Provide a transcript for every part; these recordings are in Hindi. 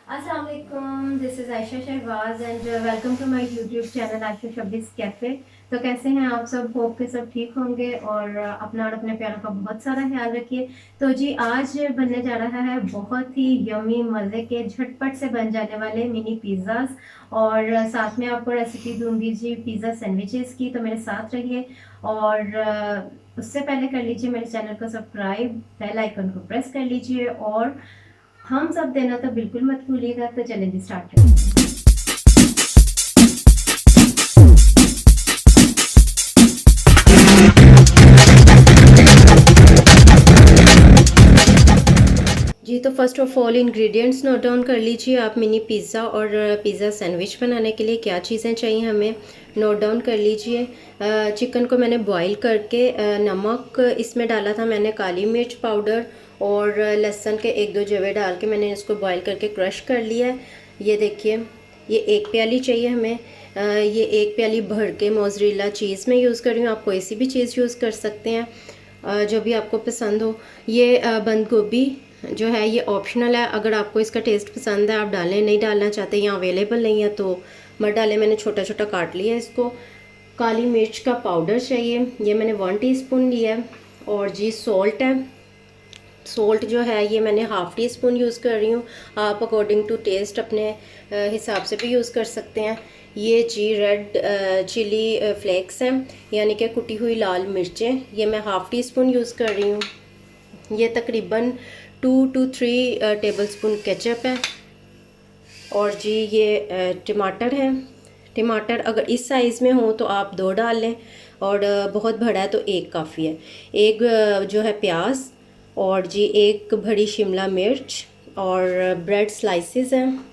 अस्सलाम वालेकुम, this is Ayesha Shahbaz and welcome to my YouTube channel Ayesha Shabbis cafe. तो कैसे हैं आप सब? होप के सब ठीक होंगे और अपना और अपने प्यारों का बहुत सारा ख्याल रखिए। तो जी आज बनने जा रहा है बहुत ही यम्मी मज़े के झटपट से बन जाने वाले मिनी पिज़्ज़ाज़ और साथ में आपको रेसिपी दूंगी जी पिज़्ज़ा सैंडविचेस की। तो मेरे साथ रहिए और उससे पहले कर लीजिए मेरे चैनल को सब्सक्राइब, बेल आइकन को प्रेस कर लीजिए और हम सब देना तो बिल्कुल मत भूलिएगा। तो चलें जी स्टार्ट करें। जी तो first of all ingredients note down कर लीजिए आप। मिनी पिज़्ज़ा और पिज़्ज़ा सैंडविच बनाने के लिए क्या चीज़ें चाहिए हमें नोट डाउन कर लीजिए। चिकन को मैंने बॉईल करके नमक इसमें डाला था मैंने, काली मिर्च पाउडर और लहसुन के 1-2 जवे डाल के मैंने इसको बॉईल करके क्रश कर लिया है। ये देखिए, ये 1 प्याली चाहिए हमें। ये 1 प्याली भर के मोज़रेला चीज़ मैं यूज़ कर रही हूँ, आप कोई सी भी चीज़ यूज़ कर सकते हैं जो भी आपको पसंद हो। ये बंद गोभी जो है ये ऑप्शनल है, अगर आपको इसका टेस्ट पसंद है आप डालें, नहीं डालना चाहते या अवेलेबल नहीं है तो मत डालें। मैंने छोटा छोटा काट लिया है इसको। काली मिर्च का पाउडर चाहिए, ये मैंने 1 टीस्पून लिया है। और जी सॉल्ट है, सॉल्ट जो है ये मैंने ½ टीस्पून यूज़ कर रही हूँ, आप अकॉर्डिंग टू टेस्ट अपने हिसाब से भी यूज़ कर सकते हैं। ये जी रेड चिली फ्लेक्स हैं, यानी कि कुटी हुई लाल मिर्चें, ये मैं ½ टीस्पून यूज़ कर रही हूँ। ये तकरीबन 2 to 3 टेबलस्पून केचप है। और जी ये टमाटर है। टमाटर अगर इस साइज़ में हो तो आप 2 डाल लें और बहुत बड़ा है तो 1 काफ़ी है। एक जो है प्याज और जी 1 बड़ी शिमला मिर्च और ब्रेड स्लाइसेस हैं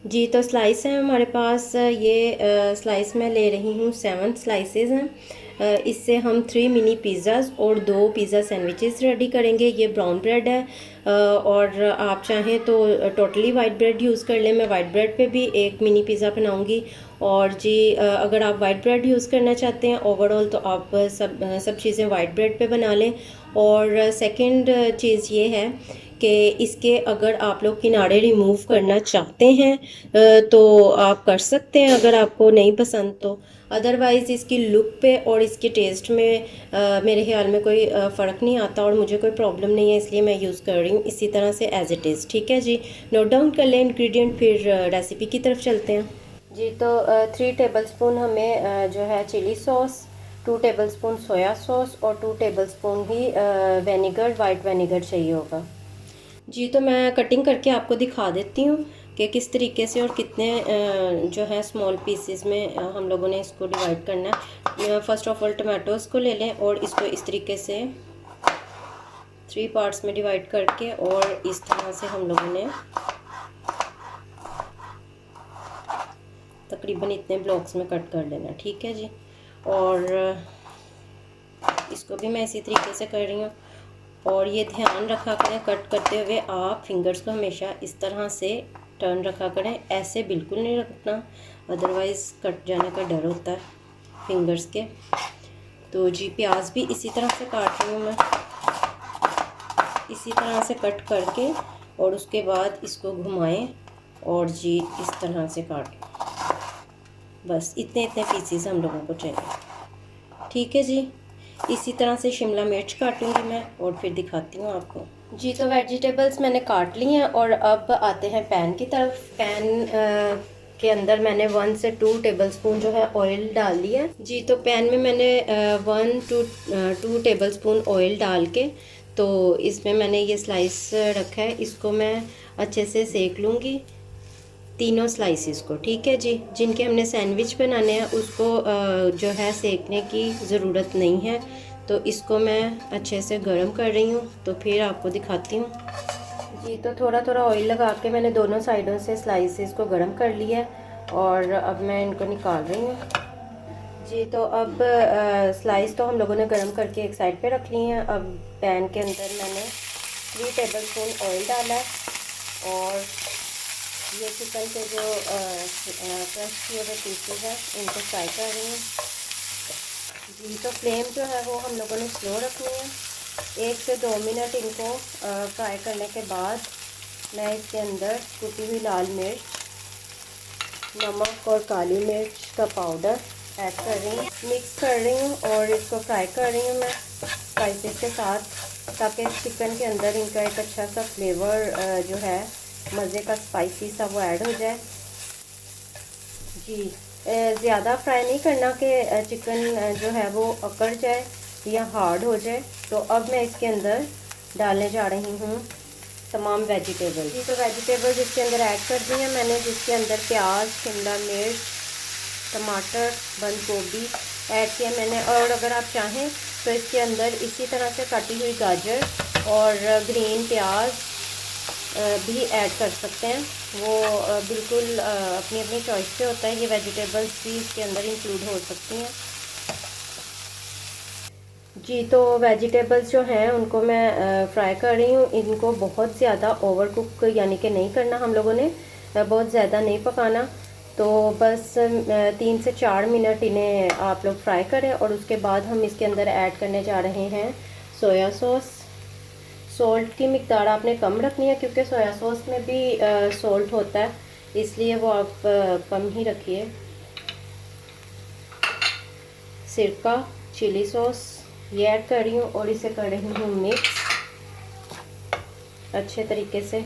जी। तो स्लाइस है हमारे पास, ये स्लाइस मैं ले रही हूँ 7 स्लाइसेस हैं। इससे हम 3 मिनी पिज़्ज़ाज़ और 2 पिज़्ज़ा सैंडविचेस रेडी करेंगे। ये ब्राउन ब्रेड है और आप चाहें तो टोटली वाइट ब्रेड यूज़ कर लें। मैं वाइट ब्रेड पे भी एक मिनी पिज़्ज़ा बनाऊँगी। और जी अगर आप वाइट ब्रेड यूज़ करना चाहते हैं ओवरऑल तो आप सब चीज़ें वाइट ब्रेड पे बना लें। और सेकंड चीज़ ये है कि इसके अगर आप लोग किनारे रिमूव करना चाहते हैं तो आप कर सकते हैं, अगर आपको नहीं पसंद तो। अदरवाइज़ इसकी लुक पे और इसके टेस्ट में मेरे ख्याल में कोई फ़र्क नहीं आता और मुझे कोई प्रॉब्लम नहीं है, इसलिए मैं यूज़ कर रही हूँ इसी तरह से एज़ इट इज़। ठीक है जी, नोट डाउन कर लें इंग्रेडिएंट, फिर रेसिपी की तरफ चलते हैं जी। तो 3 टेबलस्पून हमें जो है chilli sauce, 2 tablespoon soya sauce और 2 टेबलस्पून ही विनेगर, वाइट विनेगर चाहिए होगा जी। तो मैं कटिंग करके आपको दिखा देती हूँ कि किस तरीके से और कितने जो है स्मॉल पीसेस में हम लोगों ने इसको डिवाइड करना है। फ़र्स्ट ऑफ ऑल टमाटोज़ को ले लें और इसको इस तरीके से 3 पार्ट्स में डिवाइड करके और इस तरह से हम लोगों ने तकरीबन इतने ब्लॉक्स में कट कर लेना। ठीक है जी, और इसको भी मैं इसी तरीके से कर रही हूँ। और ये ध्यान रखा करें कट करते हुए आप फिंगर्स को हमेशा इस तरह से टर्न रखा करें, ऐसे बिल्कुल नहीं रखना, अदरवाइज़ कट जाने का डर होता है फिंगर्स के। तो जी प्याज भी इसी तरह से काट रही हूँ मैं, इसी तरह से कट करके और उसके बाद इसको घुमाएं और जी इस तरह से काट, बस इतने इतने पीसीज हम लोगों को चाहिए। ठीक है जी, इसी तरह से शिमला मिर्च काटूंगी मैं और फिर दिखाती हूँ आपको जी। तो वेजिटेबल्स मैंने काट ली हैं और अब आते हैं पैन की तरफ। पैन के अंदर मैंने 1 से 2 टेबलस्पून जो है ऑयल डाल लिया जी। तो पैन में मैंने 1 to 2 टेबलस्पून ऑयल डाल के तो इसमें मैंने ये स्लाइस रखा है, इसको मैं अच्छे से सेक लूँगी तीनों स्लाइसेस को। ठीक है जी, जिनके हमने सैंडविच बनाने हैं उसको जो है सेकने की ज़रूरत नहीं है। तो इसको मैं अच्छे से गर्म कर रही हूँ, तो फिर आपको दिखाती हूँ जी। तो थोड़ा थोड़ा ऑयल लगा के मैंने दोनों साइडों से स्लाइसेस को गर्म कर लिया है और अब मैं इनको निकाल रही हूँ जी। तो अब स्लाइस तो हम लोगों ने गर्म करके एक साइड पे रख ली हैं। अब पैन के अंदर मैंने 3 टेबलस्पून ऑयल डाला है और ये चिकन के जो क्रश किए हुए पीसेज हैं इनको फ्राई कर रही हूँ जी। तो फ्लेम जो है वो हम लोगों ने स्लो रखनी है 1 से 2 मिनट इनको फ्राई करने के बाद मैं इसके अंदर कुटी हुई लाल मिर्च, नमक और काली मिर्च का पाउडर ऐड कर रही हूँ, मिक्स कर रही हूँ और इसको फ्राई कर रही हूँ मैं स्पाइसेस के साथ, ताकि चिकन के अंदर इनका एक अच्छा सा फ्लेवर जो है मज़े का स्पाइसी सा वो ऐड हो जाए। जी ज़्यादा फ्राई नहीं करना कि चिकन जो है वो अकड़ जाए या हार्ड हो जाए। तो अब मैं इसके अंदर डालने जा रही हूँ तमाम वेजिटेबल। जी तो वेजिटेबल्स इसके अंदर ऐड कर दी हैं मैंने, जिसके अंदर प्याज, शिमला मिर्च, टमाटर, बंद गोभी ऐड किया मैंने। और अगर आप चाहें तो इसके अंदर इसी तरह से कटी हुई गाजर और ग्रीन प्याज भी ऐड कर सकते हैं। वो बिल्कुल अपनी अपनी चॉइस पे होता है। ये वेजिटेबल्स भी इसके अंदर इंक्लूड हो सकती हैं। जी तो वेजिटेबल्स जो हैं उनको मैं फ्राई कर रही हूँ। इनको बहुत ज़्यादा ओवर कुक यानी कि नहीं करना हम लोगों ने, बहुत ज़्यादा नहीं पकाना। तो बस 3 से 4 मिनट इन्हें आप लोग फ्राई करें और उसके बाद हम इसके अंदर ऐड करने जा रहे हैं सोया सॉस। सॉल्ट की मिकदार आपने कम रखनी है क्योंकि सोया सॉस में भी सॉल्ट होता है, इसलिए वो आप कम ही रखिए। सिरका, चिली सॉस ये ऐड कर रही हूँ और इसे कर रही हूँ मिक्स अच्छे तरीके से।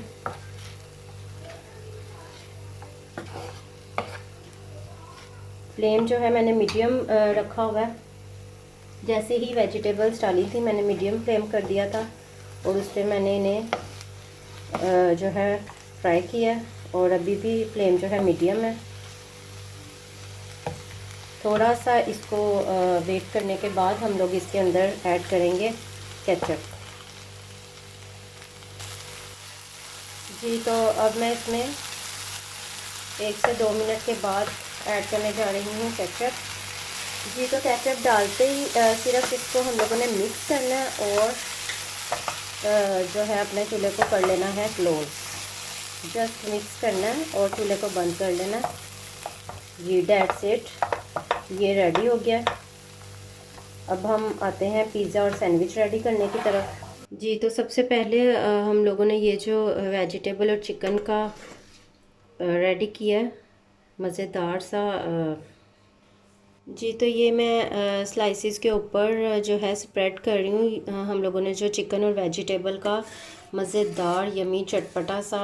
फ्लेम जो है मैंने मीडियम रखा हुआ है। जैसे ही वेजिटेबल्स डाली थी मैंने मीडियम फ्लेम कर दिया था और उस पर मैंने इन्हें जो है फ्राई किया और अभी भी फ्लेम जो है मीडियम है। थोड़ा सा इसको वेट करने के बाद हम लोग इसके अंदर ऐड करेंगे केचप। जी तो अब मैं इसमें 1 से 2 मिनट के बाद ऐड करने जा रही हूँ केचप। जी तो केचप डालते ही सिर्फ इसको हम लोगों ने मिक्स करना है और जो है अपने चूल्हे को कर लेना है क्लोज। जस्ट मिक्स करना है और चूल्हे को बंद कर लेना है। जी दैट्स इट, ये रेडी हो गया। अब हम आते हैं पिज़्ज़ा और सैंडविच रेडी करने की तरफ। जी तो सबसे पहले हम लोगों ने ये जो वेजिटेबल और चिकन का रेडी किया है मज़ेदार सा। जी तो ये मैं स्लाइसिस के ऊपर जो है स्प्रेड कर रही हूँ। हम लोगों ने जो चिकन और वेजिटेबल का मज़ेदार यमी चटपटा सा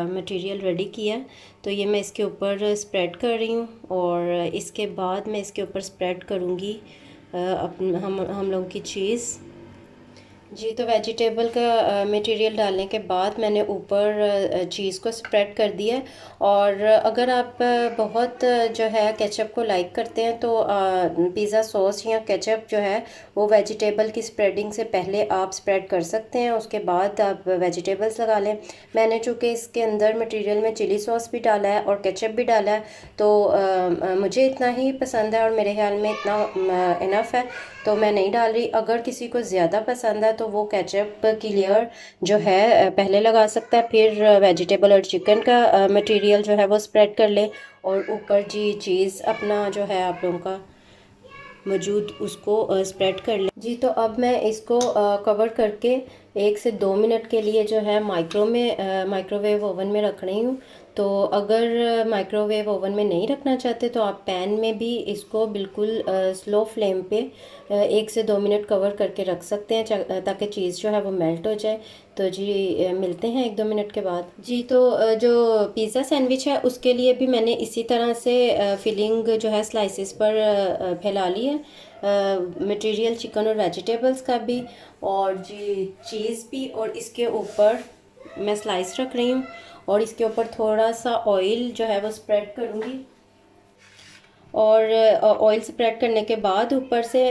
मटेरियल रेडी किया है, तो ये मैं इसके ऊपर स्प्रेड कर रही हूँ और इसके बाद मैं इसके ऊपर स्प्रेड करूँगी हम लोगों की चीज़। जी तो वेजिटेबल का मटेरियल डालने के बाद मैंने ऊपर चीज़ को स्प्रेड कर दिया है। और अगर आप बहुत जो है केचप को लाइक करते हैं तो पिज़्ज़ा सॉस या केचप जो है वो वेजिटेबल की स्प्रेडिंग से पहले आप स्प्रेड कर सकते हैं, उसके बाद आप वेजिटेबल्स लगा लें। मैंने चूँकि इसके अंदर मटेरियल में चिली सॉस भी डाला है और केचप भी डाला है, तो मुझे इतना ही पसंद है और मेरे ख्याल में इतना इनफ है, तो मैं नहीं डाल रही। अगर किसी को ज़्यादा पसंद है तो वो केचप की लेयर जो है पहले लगा सकता है, फिर वेजिटेबल और चिकन का मटेरियल जो है वो स्प्रेड कर ले और ऊपर जी चीज़ अपना जो है आप लोगों का मौजूद उसको स्प्रेड कर ले। जी तो अब मैं इसको कवर करके 1 से 2 मिनट के लिए जो है माइक्रोवेव ओवन में रख रही हूँ। तो अगर माइक्रोवेव ओवन में नहीं रखना चाहते तो आप पैन में भी इसको बिल्कुल स्लो फ्लेम पे 1 से 2 मिनट कवर करके रख सकते हैं ताकि चीज़ जो है वो मेल्ट हो जाए। तो जी मिलते हैं 1-2 मिनट के बाद। जी तो जो पिज़्ज़ा सैंडविच है उसके लिए भी मैंने इसी तरह से फिलिंग जो है स्लाइसिस पर फैला ली है, मटेरियल चिकन और वेजिटेबल्स का भी और जी चीज़ भी। और इसके ऊपर मैं स्लाइस रख रही हूँ और इसके ऊपर थोड़ा सा ऑयल जो है वो स्प्रेड करूँगी। और ऑयल स्प्रेड करने के बाद ऊपर से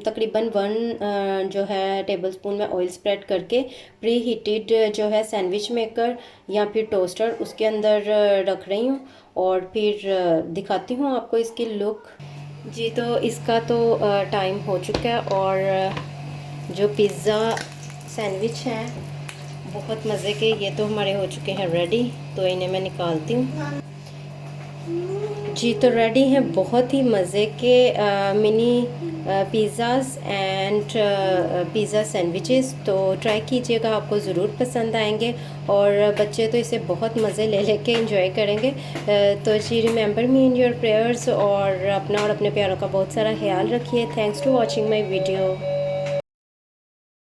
तकरीबन 1 जो है टेबलस्पून में ऑयल स्प्रेड करके प्री हीटेड जो है सैंडविच मेकर या फिर टोस्टर उसके अंदर रख रही हूँ और फिर दिखाती हूँ आपको इसकी लुक। जी तो इसका तो टाइम हो चुका है और जो पिज़्ज़ा सैंडविच हैं बहुत मज़े के ये तो हमारे हो चुके हैं रेडी। तो इन्हें मैं निकालती हूँ। जी तो रेडी हैं बहुत ही मज़े के mini pizzas and pizza sandwiches. तो ट्राई कीजिएगा, आपको ज़रूर पसंद आएंगे और बच्चे तो इसे बहुत मज़े ले लेके इंजॉय करेंगे। तो जी remember me in your prayers, और अपना और अपने प्यारों का बहुत सारा ख्याल रखिए। Thanks to watching my video.